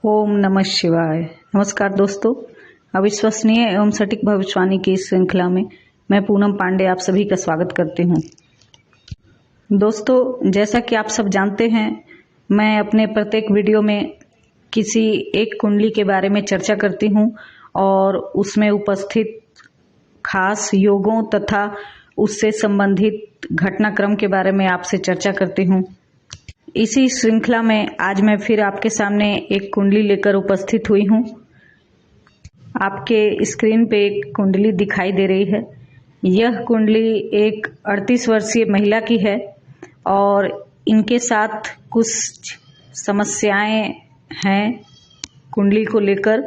ओम नमः शिवाय। नमस्कार दोस्तों, अविश्वसनीय एवं सटीक भविष्यवाणी की इस श्रृंखला में मैं पूनम पांडे आप सभी का स्वागत करती हूँ। दोस्तों, जैसा कि आप सब जानते हैं, मैं अपने प्रत्येक वीडियो में किसी एक कुंडली के बारे में चर्चा करती हूँ और उसमें उपस्थित खास योगों तथा उससे संबंधित घटनाक्रम के बारे में आपसे चर्चा करती हूँ। इसी श्रृंखला में आज मैं फिर आपके सामने एक कुंडली लेकर उपस्थित हुई हूँ। आपके स्क्रीन पे एक कुंडली दिखाई दे रही है। यह कुंडली एक 38 वर्षीय महिला की है और इनके साथ कुछ समस्याएं हैं कुंडली को लेकर,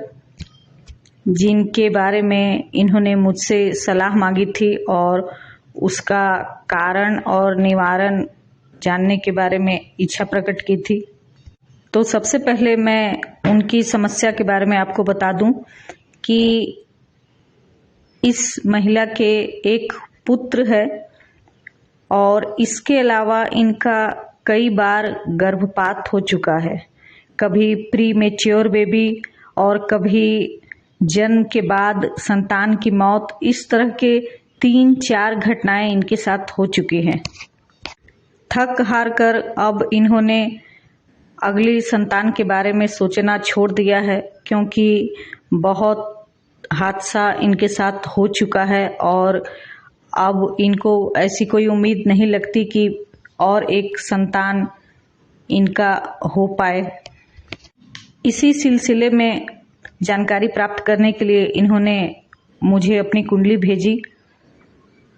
जिनके बारे में इन्होंने मुझसे सलाह मांगी थी और उसका कारण और निवारण जानने के बारे में इच्छा प्रकट की थी। तो सबसे पहले मैं उनकी समस्या के बारे में आपको बता दूं कि इस महिला के एक पुत्र है और इसके अलावा इनका कई बार गर्भपात हो चुका है। कभी प्री मैच्योर बेबी और कभी जन्म के बाद संतान की मौत। इस तरह के 3-4 घटनाएं इनके साथ हो चुकी हैं। थक हार कर अब इन्होंने अगली संतान के बारे में सोचना छोड़ दिया है, क्योंकि बहुत हादसा इनके साथ हो चुका है और अब इनको ऐसी कोई उम्मीद नहीं लगती कि और एक संतान इनका हो पाए। इसी सिलसिले में जानकारी प्राप्त करने के लिए इन्होंने मुझे अपनी कुंडली भेजी,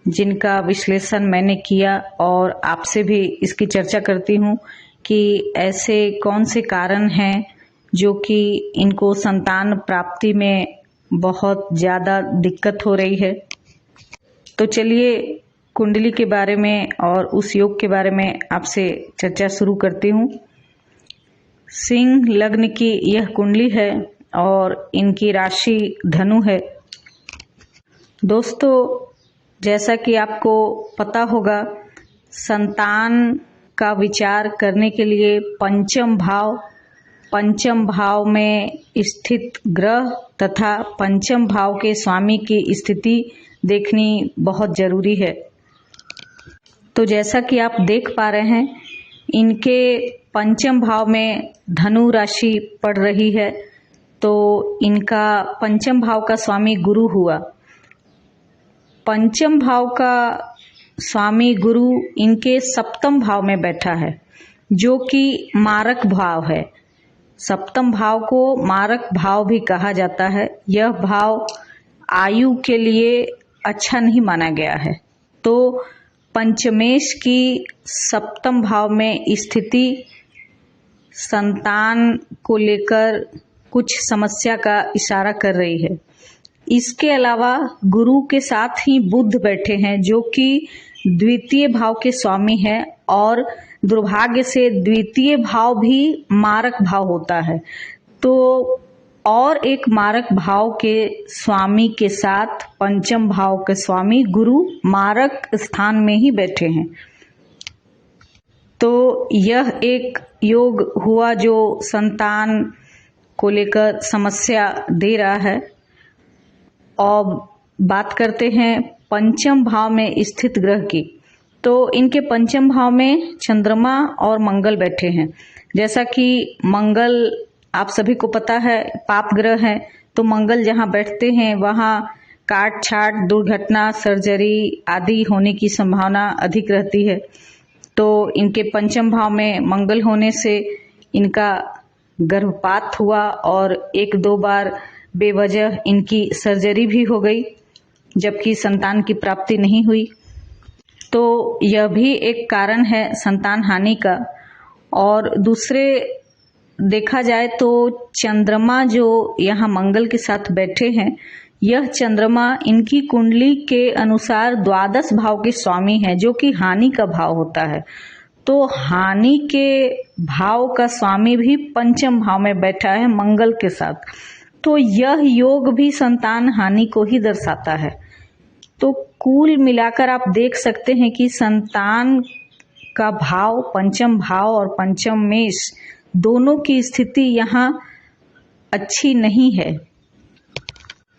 जिनका विश्लेषण मैंने किया और आपसे भी इसकी चर्चा करती हूँ कि ऐसे कौन से कारण हैं जो कि इनको संतान प्राप्ति में बहुत ज़्यादा दिक्कत हो रही है। तो चलिए कुंडली के बारे में और उस योग के बारे में आपसे चर्चा शुरू करती हूँ। सिंह लग्न की यह कुंडली है और इनकी राशि धनु है। दोस्तों, जैसा कि आपको पता होगा, संतान का विचार करने के लिए पंचम भाव में स्थित ग्रह तथा पंचम भाव के स्वामी की स्थिति देखनी बहुत जरूरी है। तो जैसा कि आप देख पा रहे हैं, इनके पंचम भाव में धनु राशि पड़ रही है, तो इनका पंचम भाव का स्वामी गुरु हुआ। पंचम भाव का स्वामी गुरु इनके सप्तम भाव में बैठा है, जो कि मारक भाव है। सप्तम भाव को मारक भाव भी कहा जाता है। यह भाव आयु के लिए अच्छा नहीं माना गया है। तो पंचमेश की सप्तम भाव में स्थिति संतान को लेकर कुछ समस्या का इशारा कर रही है। इसके अलावा गुरु के साथ ही बुध बैठे हैं, जो कि द्वितीय भाव के स्वामी है और दुर्भाग्य से द्वितीय भाव भी मारक भाव होता है। तो और एक मारक भाव के स्वामी के साथ पंचम भाव के स्वामी गुरु मारक स्थान में ही बैठे हैं। तो यह एक योग हुआ जो संतान को लेकर समस्या दे रहा है। और बात करते हैं पंचम भाव में स्थित ग्रह की। तो इनके पंचम भाव में चंद्रमा और मंगल बैठे हैं। जैसा कि मंगल आप सभी को पता है पाप ग्रह है, तो मंगल जहाँ बैठते हैं वहाँ काट छाट, दुर्घटना, सर्जरी आदि होने की संभावना अधिक रहती है। तो इनके पंचम भाव में मंगल होने से इनका गर्भपात हुआ और 1-2 बार बेवजह इनकी सर्जरी भी हो गई, जबकि संतान की प्राप्ति नहीं हुई। तो यह भी एक कारण है संतान हानि का। और दूसरे देखा जाए तो चंद्रमा जो यहाँ मंगल के साथ बैठे हैं, यह चंद्रमा इनकी कुंडली के अनुसार द्वादश भाव के स्वामी है, जो कि हानि का भाव होता है। तो हानि के भाव का स्वामी भी पंचम भाव में बैठा है मंगल के साथ। तो यह योग भी संतान हानि को ही दर्शाता है। तो कुल मिलाकर आप देख सकते हैं कि संतान का भाव पंचम भाव और पंचम मेष दोनों की स्थिति यहाँ अच्छी नहीं है,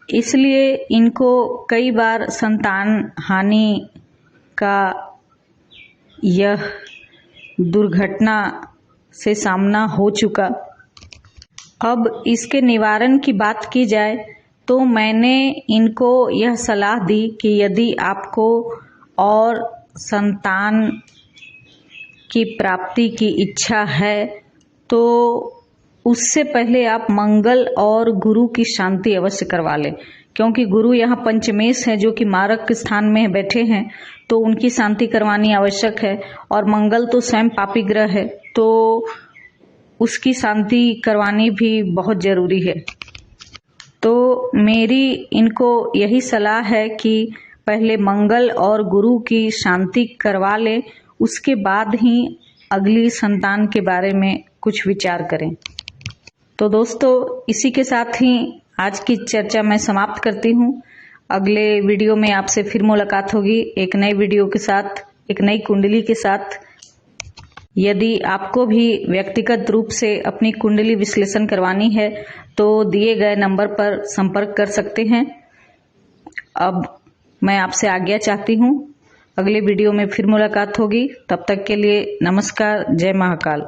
इसलिए इनको कई बार संतान हानि का यह दुर्घटना से सामना हो चुका। अब इसके निवारण की बात की जाए तो मैंने इनको यह सलाह दी कि यदि आपको और संतान की प्राप्ति की इच्छा है तो उससे पहले आप मंगल और गुरु की शांति अवश्य करवा लें, क्योंकि गुरु यहाँ पंचमेश है जो कि मारक स्थान में बैठे हैं, तो उनकी शांति करवानी आवश्यक है। और मंगल तो स्वयं पापी ग्रह है, तो उसकी शांति करवानी भी बहुत जरूरी है। तो मेरी इनको यही सलाह है कि पहले मंगल और गुरु की शांति करवा ले, उसके बाद ही अगली संतान के बारे में कुछ विचार करें। तो दोस्तों, इसी के साथ ही आज की चर्चा मैं समाप्त करती हूँ। अगले वीडियो में आपसे फिर मुलाकात होगी एक नई वीडियो के साथ, एक नई कुंडली के साथ। यदि आपको भी व्यक्तिगत रूप से अपनी कुंडली विश्लेषण करवानी है तो दिए गए नंबर पर संपर्क कर सकते हैं। अब मैं आपसे आज्ञा चाहती हूँ, अगले वीडियो में फिर मुलाकात होगी। तब तक के लिए नमस्कार, जय महाकाल।